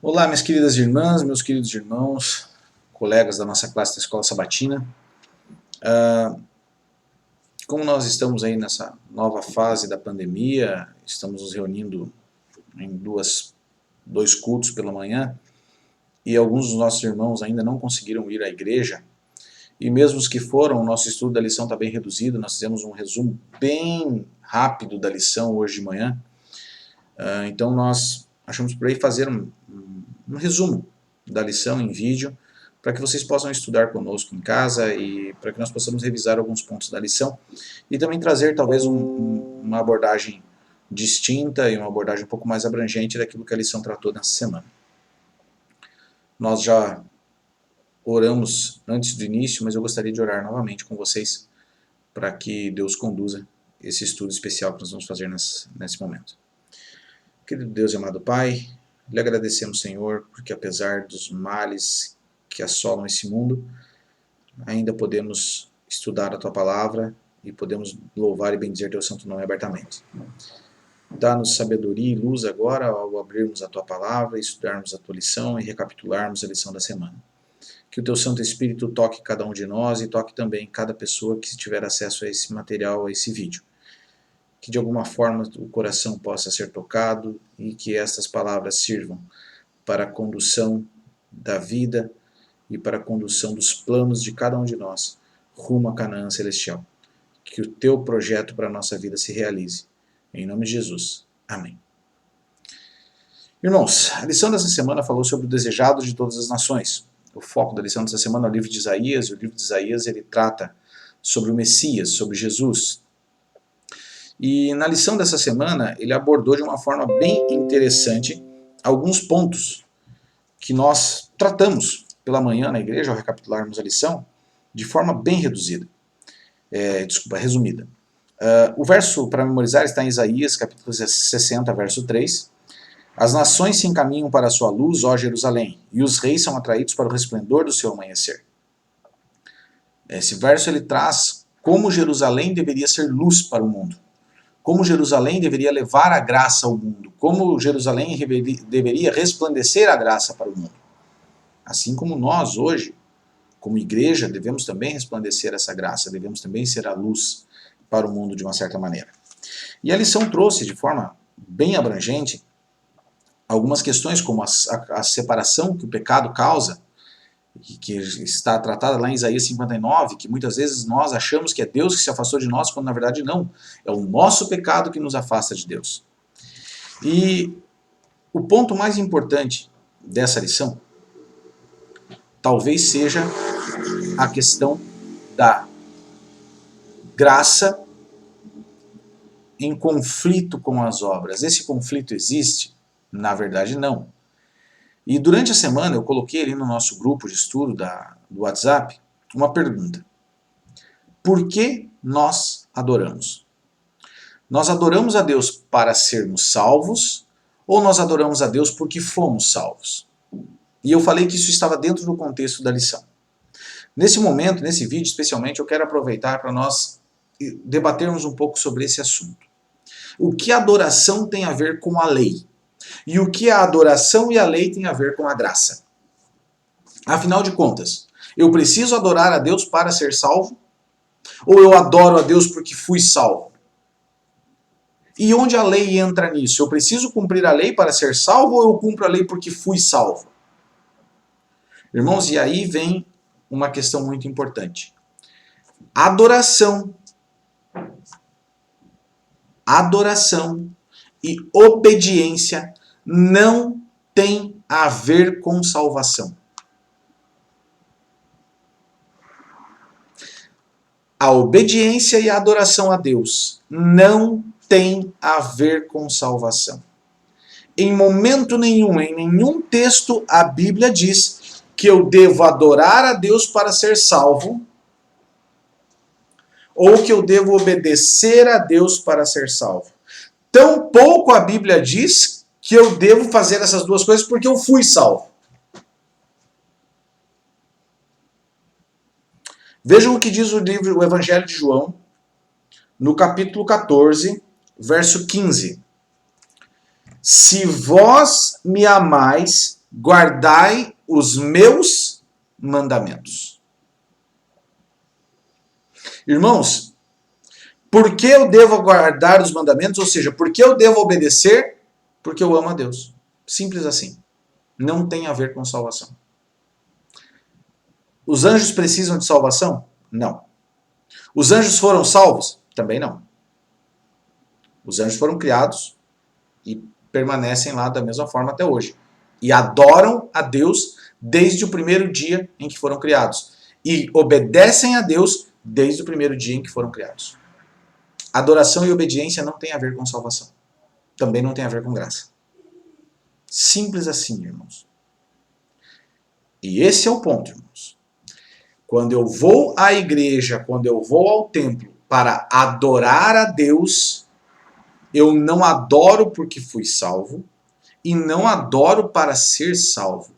Olá, minhas queridas irmãs, meus queridos irmãos, colegas da nossa classe da Escola Sabatina. Como nós estamos aí nessa nova fase da pandemia, estamos nos reunindo em dois cultos pela manhã, e alguns dos nossos irmãos ainda não conseguiram ir à igreja, e mesmo os que foram, o nosso estudo da lição está bem reduzido, nós fizemos um resumo bem rápido da lição hoje de manhã, então nós achamos por aí fazer um resumo da lição em vídeo, para que vocês possam estudar conosco em casa e para que nós possamos revisar alguns pontos da lição e também trazer talvez uma abordagem distinta e uma abordagem um pouco mais abrangente daquilo que a lição tratou nessa semana. Nós já oramos antes do início, mas eu gostaria de orar novamente com vocês para que Deus conduza esse estudo especial que nós vamos fazer nesse momento. Querido Deus e amado Pai, lhe agradecemos, Senhor, porque apesar dos males que assolam esse mundo, ainda podemos estudar a Tua Palavra e podemos louvar e bendizer Teu santo nome abertamente. Dá-nos sabedoria e luz agora ao abrirmos a Tua Palavra, estudarmos a Tua lição e recapitularmos a lição da semana. Que o Teu Santo Espírito toque cada um de nós e toque também cada pessoa que tiver acesso a esse material, a esse vídeo. Que de alguma forma o coração possa ser tocado e que estas palavras sirvam para a condução da vida e para a condução dos planos de cada um de nós rumo a Canaã celestial. Que o teu projeto para a nossa vida se realize. Em nome de Jesus. Amém. Irmãos, a lição dessa semana falou sobre o desejado de todas as nações. O foco da lição dessa semana é o livro de Isaías, e o livro de Isaías ele trata sobre o Messias, sobre Jesus. E na lição dessa semana ele abordou de uma forma bem interessante alguns pontos que nós tratamos pela manhã na igreja, ao recapitularmos a lição, de forma bem reduzida. Resumida. O verso para memorizar está em Isaías, capítulo 60, verso 3. As nações se encaminham para a sua luz, ó Jerusalém, e os reis são atraídos para o resplendor do seu amanhecer. Esse verso ele traz como Jerusalém deveria ser luz para o mundo, como Jerusalém deveria levar a graça ao mundo, como Jerusalém deveria resplandecer a graça para o mundo. Assim como nós hoje, como igreja, devemos também resplandecer essa graça, devemos também ser a luz para o mundo de uma certa maneira. E a lição trouxe de forma bem abrangente algumas questões como a separação que o pecado causa, que está tratada lá em Isaías 59, que muitas vezes nós achamos que é Deus que se afastou de nós, quando na verdade não. É o nosso pecado que nos afasta de Deus. E o ponto mais importante dessa lição talvez seja a questão da graça em conflito com as obras. Esse conflito existe? Na verdade, não. E durante a semana eu coloquei ali no nosso grupo de estudo do WhatsApp uma pergunta. Por que nós adoramos? Nós adoramos a Deus para sermos salvos ou nós adoramos a Deus porque fomos salvos? E eu falei que isso estava dentro do contexto da lição. Nesse momento, nesse vídeo especialmente, eu quero aproveitar para nós debatermos um pouco sobre esse assunto. O que a adoração tem a ver com a lei? E o que a adoração e a lei têm a ver com a graça? Afinal de contas, eu preciso adorar a Deus para ser salvo? Ou eu adoro a Deus porque fui salvo? E onde a lei entra nisso? Eu preciso cumprir a lei para ser salvo ou eu cumpro a lei porque fui salvo? Irmãos, e aí vem uma questão muito importante. Adoração e obediência não tem a ver com salvação. A obediência e a adoração a Deus não tem a ver com salvação. Em momento nenhum, em nenhum texto, a Bíblia diz que eu devo adorar a Deus para ser salvo ou que eu devo obedecer a Deus para ser salvo. Tampouco a Bíblia diz que eu devo fazer essas duas coisas porque eu fui salvo. Vejam o que diz o Evangelho de João, no capítulo 14, verso 15. Se vós me amais, guardai os meus mandamentos. Irmãos, por que eu devo guardar os mandamentos? Ou seja, por que eu devo obedecer? Porque eu amo a Deus. Simples assim. Não tem a ver com salvação. Os anjos precisam de salvação? Não. Os anjos foram salvos? Também não. Os anjos foram criados e permanecem lá da mesma forma até hoje. E adoram a Deus desde o primeiro dia em que foram criados. E obedecem a Deus desde o primeiro dia em que foram criados. Adoração e obediência não tem a ver com salvação. Também não tem a ver com graça. Simples assim, irmãos. E esse é o ponto, irmãos. Quando eu vou à igreja, quando eu vou ao templo para adorar a Deus, eu não adoro porque fui salvo e não adoro para ser salvo.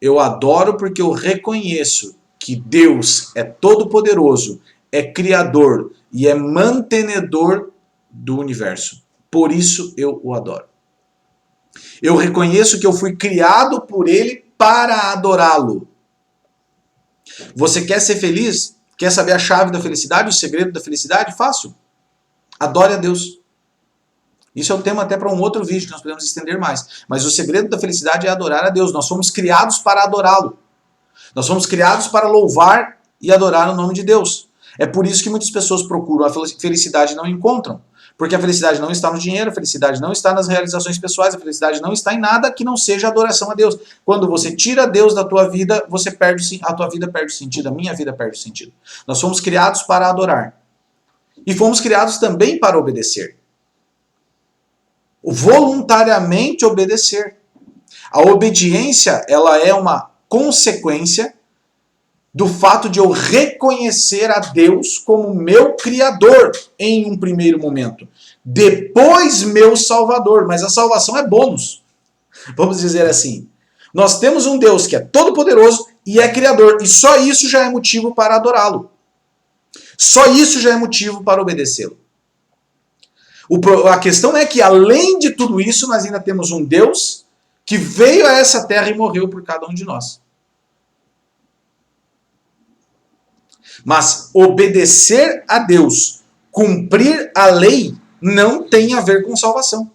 Eu adoro porque eu reconheço que Deus é todo-poderoso, é criador e é mantenedor do universo. Por isso eu o adoro. Eu reconheço que eu fui criado por Ele para adorá-lo. Você quer ser feliz? Quer saber a chave da felicidade, o segredo da felicidade? Fácil. Adore a Deus. Isso é um tema até para um outro vídeo que nós podemos estender mais. Mas o segredo da felicidade é adorar a Deus. Nós fomos criados para adorá-lo. Nós fomos criados para louvar e adorar o nome de Deus. É por isso que muitas pessoas procuram a felicidade e não encontram. Porque a felicidade não está no dinheiro, a felicidade não está nas realizações pessoais, a felicidade não está em nada que não seja adoração a Deus. Quando você tira Deus da tua vida, a tua vida perde sentido, a minha vida perde sentido. Nós fomos criados para adorar. E fomos criados também para obedecer. Voluntariamente obedecer. A obediência, ela é uma consequência do fato de eu reconhecer a Deus como meu Criador em um primeiro momento. Depois meu Salvador, mas a salvação é bônus. Vamos dizer assim. Nós temos um Deus que é todo-poderoso e é Criador, e só isso já é motivo para adorá-lo. Só isso já é motivo para obedecê-lo. A questão é que, além de tudo isso, nós ainda temos um Deus que veio a essa terra e morreu por cada um de nós. Mas obedecer a Deus, cumprir a lei, não tem a ver com salvação.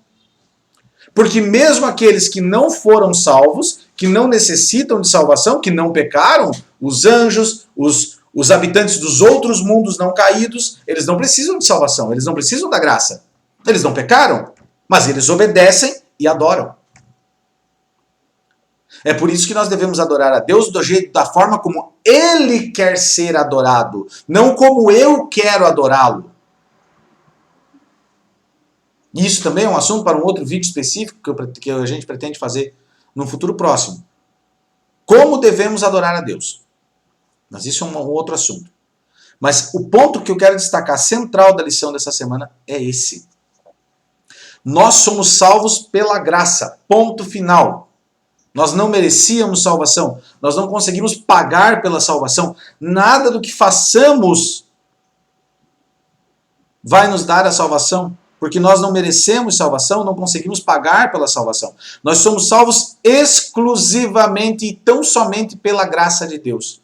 Porque mesmo aqueles que não foram salvos, que não necessitam de salvação, que não pecaram, os anjos, os habitantes dos outros mundos não caídos, eles não precisam de salvação, eles não precisam da graça. Eles não pecaram, mas eles obedecem e adoram. É por isso que nós devemos adorar a Deus da forma como Ele quer ser adorado, não como eu quero adorá-lo. E isso também é um assunto para um outro vídeo específico que a gente pretende fazer no futuro próximo. Como devemos adorar a Deus? Mas isso é um outro assunto. Mas o ponto que eu quero destacar, central da lição dessa semana, é esse. Nós somos salvos pela graça. Ponto final. Nós não merecíamos salvação. Nós não conseguimos pagar pela salvação. Nada do que façamos vai nos dar a salvação. Porque nós não merecemos salvação, não conseguimos pagar pela salvação. Nós somos salvos exclusivamente e tão somente pela graça de Deus.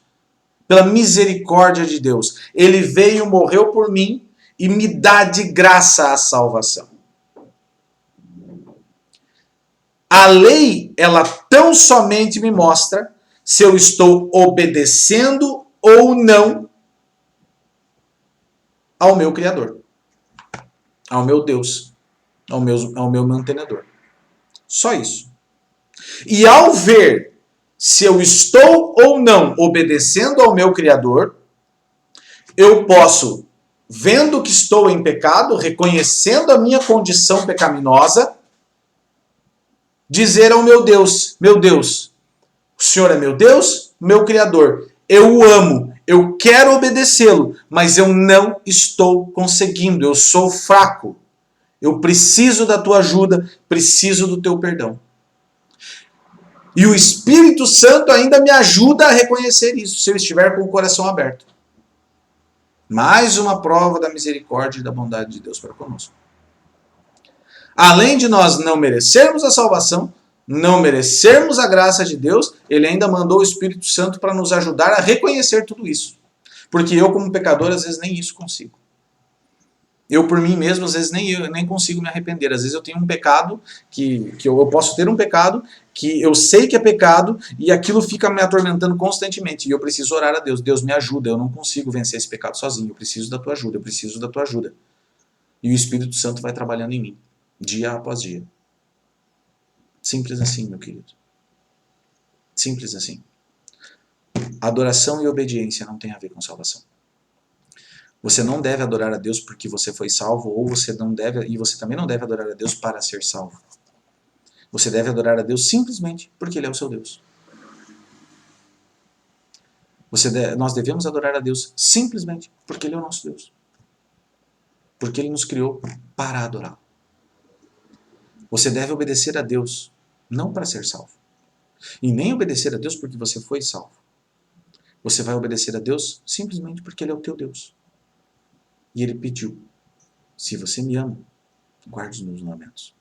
Pela misericórdia de Deus. Ele veio, morreu por mim e me dá de graça a salvação. A lei, ela tão somente me mostra se eu estou obedecendo ou não ao meu Criador, ao meu Deus, ao meu mantenedor. Só isso. E ao ver se eu estou ou não obedecendo ao meu Criador, eu posso, vendo que estou em pecado, reconhecendo a minha condição pecaminosa, dizer ao meu Deus, o Senhor é meu Deus, meu Criador, eu o amo, eu quero obedecê-lo, mas eu não estou conseguindo, eu sou fraco, eu preciso da tua ajuda, preciso do teu perdão. E o Espírito Santo ainda me ajuda a reconhecer isso, se eu estiver com o coração aberto. Mais uma prova da misericórdia e da bondade de Deus para conosco. Além de nós não merecermos a salvação, não merecermos a graça de Deus, ele ainda mandou o Espírito Santo para nos ajudar a reconhecer tudo isso. Porque eu, como pecador, às vezes nem isso consigo. Eu, por mim mesmo, às vezes nem consigo me arrepender. Às vezes eu tenho um pecado, que eu posso ter um pecado, que eu sei que é pecado, e aquilo fica me atormentando constantemente. E eu preciso orar a Deus. Deus me ajuda, eu não consigo vencer esse pecado sozinho. Eu preciso da tua ajuda, eu preciso da tua ajuda. E o Espírito Santo vai trabalhando em mim, dia após dia. Simples assim, meu querido. Simples assim. Adoração e obediência não tem a ver com salvação. Você não deve adorar a Deus porque você foi salvo, ou você não deve, e você também não deve adorar a Deus para ser salvo. Você deve adorar a Deus simplesmente porque Ele é o seu Deus. Nós devemos adorar a Deus simplesmente porque Ele é o nosso Deus. Porque Ele nos criou para adorá-lo. Você deve obedecer a Deus não para ser salvo. E nem obedecer a Deus porque você foi salvo. Você vai obedecer a Deus simplesmente porque Ele é o teu Deus. E Ele pediu, se você me ama, guarde os meus mandamentos.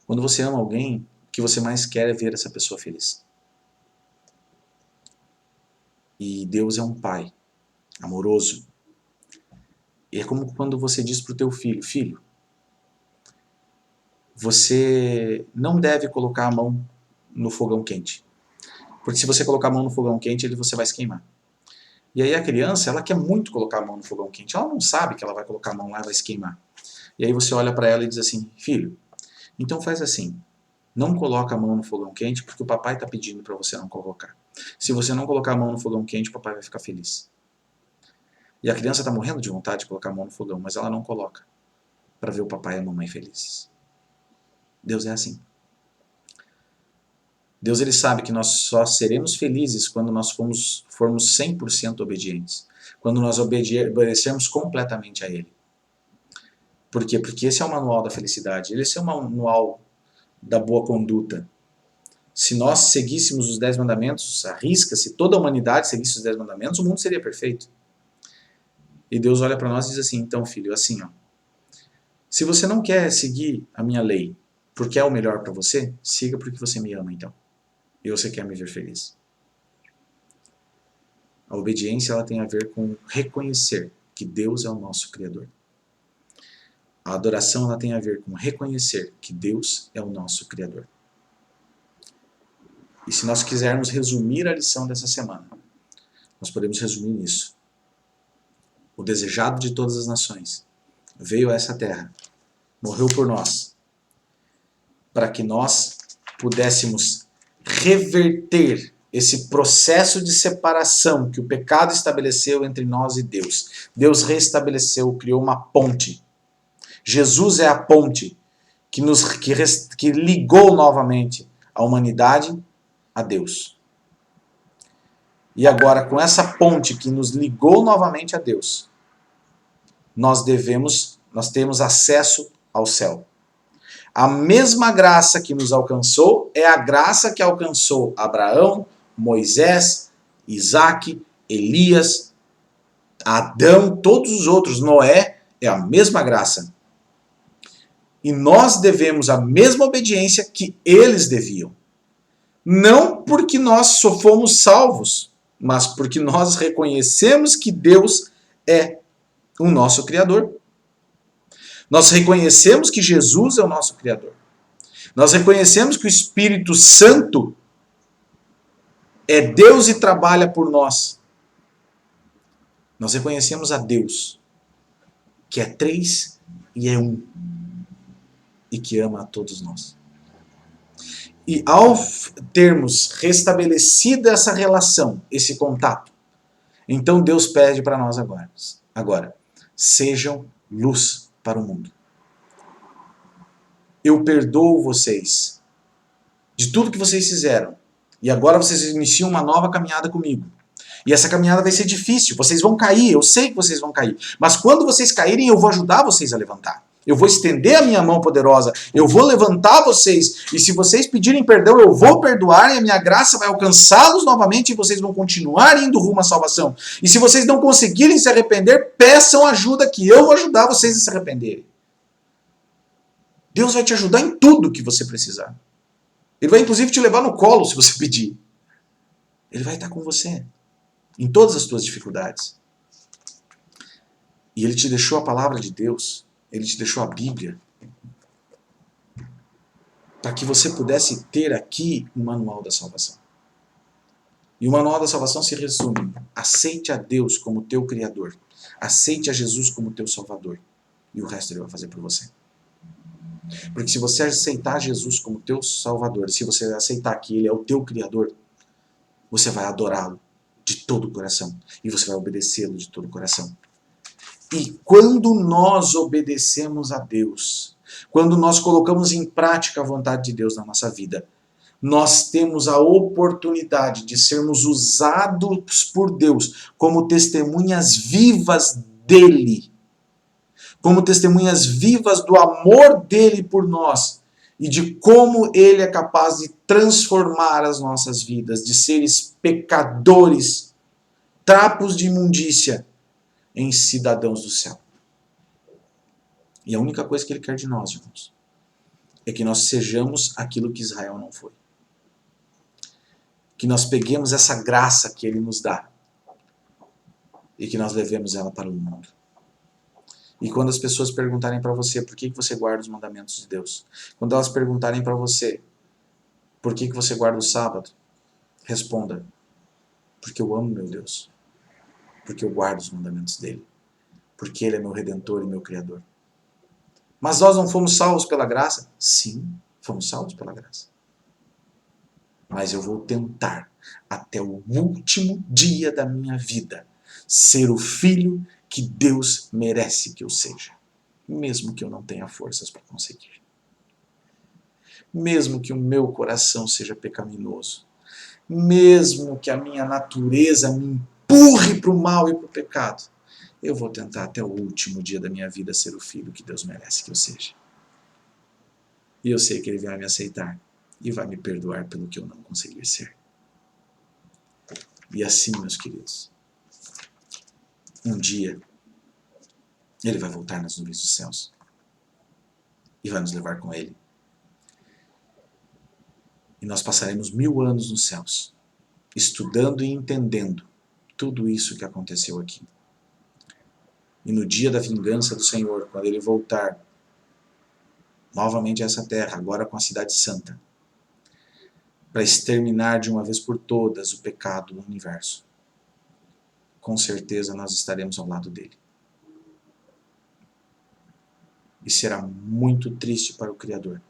Quando você ama alguém, o que você mais quer é ver essa pessoa feliz. E Deus é um pai amoroso. E é como quando você diz para o teu filho, filho, você não deve colocar a mão no fogão quente. Porque se você colocar a mão no fogão quente, você vai se queimar. E aí a criança, ela quer muito colocar a mão no fogão quente. Ela não sabe que ela vai colocar a mão lá e vai se queimar. E aí você olha para ela e diz assim, filho, então faz assim, não coloca a mão no fogão quente porque o papai está pedindo para você não colocar. Se você não colocar a mão no fogão quente, o papai vai ficar feliz. E a criança está morrendo de vontade de colocar a mão no fogão, mas ela não coloca para ver o papai e a mamãe felizes. Deus é assim. Deus, ele sabe que nós só seremos felizes quando nós formos 100% obedientes. Quando nós obedecermos completamente a Ele. Por quê? Porque esse é o manual da felicidade. Esse é o manual da boa conduta. Se nós seguíssemos os 10 mandamentos, arrisca-se, toda a humanidade seguisse os 10 mandamentos, o mundo seria perfeito. E Deus olha para nós e diz assim, então filho, assim, ó, se você não quer seguir a minha lei porque é o melhor para você, siga porque você me ama então. E você quer me ver feliz. A obediência, ela tem a ver com reconhecer que Deus é o nosso Criador. A adoração, ela tem a ver com reconhecer que Deus é o nosso Criador. E se nós quisermos resumir a lição dessa semana, nós podemos resumir nisso. O desejado de todas as nações veio a essa terra, morreu por nós, para que nós pudéssemos reverter esse processo de separação que o pecado estabeleceu entre nós e Deus. Deus restabeleceu, criou uma ponte. Jesus é a ponte que ligou novamente a humanidade a Deus. E agora, com essa ponte que nos ligou novamente a Deus, nós temos acesso ao céu. A mesma graça que nos alcançou é a graça que alcançou Abraão, Moisés, Isaac, Elias, Adão, todos os outros, Noé, é a mesma graça. E nós devemos a mesma obediência que eles deviam. Não porque nós só fomos salvos, mas porque nós reconhecemos que Deus é o nosso Criador. Nós reconhecemos que Jesus é o nosso Criador. Nós reconhecemos que o Espírito Santo é Deus e trabalha por nós. Nós reconhecemos a Deus, que é 3 e é 1, e que ama a todos nós. E ao termos restabelecido essa relação, esse contato, então Deus pede para nós agora, sejam luz para o mundo. Eu perdoo vocês de tudo que vocês fizeram. E agora vocês iniciam uma nova caminhada comigo. E essa caminhada vai ser difícil. Vocês vão cair, eu sei que vocês vão cair. Mas quando vocês caírem, eu vou ajudar vocês a levantar. Eu vou estender a minha mão poderosa. Eu vou levantar vocês. E se vocês pedirem perdão, eu vou perdoar. E a minha graça vai alcançá-los novamente. E vocês vão continuar indo rumo à salvação. E se vocês não conseguirem se arrepender, peçam ajuda que eu vou ajudar vocês a se arrependerem. Deus vai te ajudar em tudo que você precisar. Ele vai inclusive te levar no colo se você pedir. Ele vai estar com você em todas as tuas dificuldades. E Ele te deixou a palavra de Deus, Ele te deixou a Bíblia, para que você pudesse ter aqui o manual da salvação. E o manual da salvação se resume: aceite a Deus como teu Criador, aceite a Jesus como teu Salvador, e o resto Ele vai fazer por você. Porque se você aceitar Jesus como teu Salvador, se você aceitar que Ele é o teu Criador, você vai adorá-lo de todo o coração, e você vai obedecê-lo de todo o coração. E quando nós obedecemos a Deus, quando nós colocamos em prática a vontade de Deus na nossa vida, nós temos a oportunidade de sermos usados por Deus como testemunhas vivas dele, como testemunhas vivas do amor dele por nós e de como ele é capaz de transformar as nossas vidas, de seres pecadores, trapos de imundícia, em cidadãos do céu. E a única coisa que ele quer de nós, irmãos, é que nós sejamos aquilo que Israel não foi. Que nós peguemos essa graça que ele nos dá e que nós levemos ela para o mundo. E quando as pessoas perguntarem para você por que você guarda os mandamentos de Deus, quando elas perguntarem para você por que você guarda o sábado, responda: porque eu amo meu Deus, porque eu guardo os mandamentos dele, porque ele é meu Redentor e meu Criador. Mas nós não fomos salvos pela graça? Sim, fomos salvos pela graça. Mas eu vou tentar, até o último dia da minha vida, ser o filho que Deus merece que eu seja. Mesmo que eu não tenha forças para conseguir. Mesmo que o meu coração seja pecaminoso. Mesmo que a minha natureza me empurre para o mal e para o pecado. Eu vou tentar até o último dia da minha vida ser o filho que Deus merece que eu seja. E eu sei que Ele vai me aceitar e vai me perdoar pelo que eu não conseguir ser. E assim, meus queridos, um dia Ele vai voltar nas nuvens dos céus e vai nos levar com Ele. E nós passaremos 1000 anos nos céus, estudando e entendendo tudo isso que aconteceu aqui. E no dia da vingança do Senhor, quando Ele voltar novamente a essa terra, agora com a cidade santa, para exterminar de uma vez por todas o pecado no universo, com certeza nós estaremos ao lado dele. E será muito triste para o Criador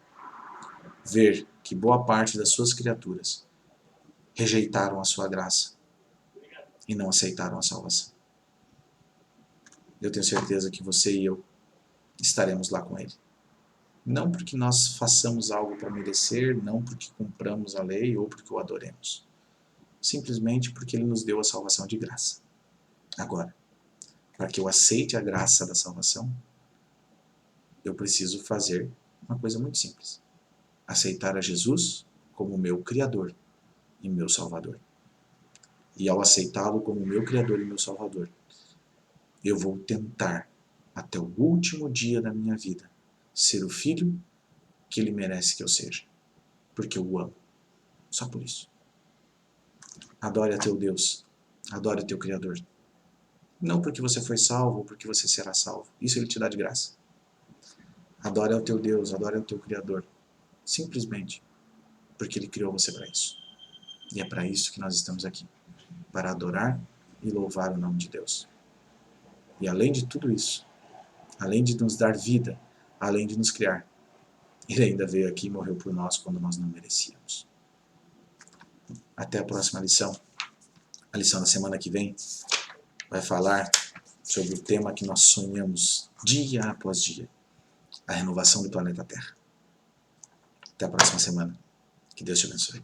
ver que boa parte das suas criaturas rejeitaram a sua graça e não aceitaram a salvação. Eu tenho certeza que você e eu estaremos lá com Ele. Não porque nós façamos algo para merecer, não porque cumpramos a lei ou porque o adoremos. Simplesmente porque Ele nos deu a salvação de graça. Agora, para que eu aceite a graça da salvação, eu preciso fazer uma coisa muito simples. Aceitar a Jesus como meu Criador e meu Salvador. E ao aceitá-lo como meu Criador e meu Salvador, eu vou tentar, até o último dia da minha vida, ser o filho que Ele merece que eu seja. Porque eu o amo. Só por isso. Adore a teu Deus. Adore o teu Criador. Não porque você foi salvo ou porque você será salvo. Isso Ele te dá de graça. Adore ao teu Deus, adore ao teu Criador. Simplesmente porque Ele criou você para isso. E é para isso que nós estamos aqui. Para adorar e louvar o nome de Deus. E além de tudo isso, além de nos dar vida, além de nos criar, Ele ainda veio aqui e morreu por nós quando nós não merecíamos. Até a próxima lição. A lição da semana que vem vai falar sobre o tema que nós sonhamos dia após dia. A renovação do planeta Terra. Até a próxima semana. Que Deus te abençoe.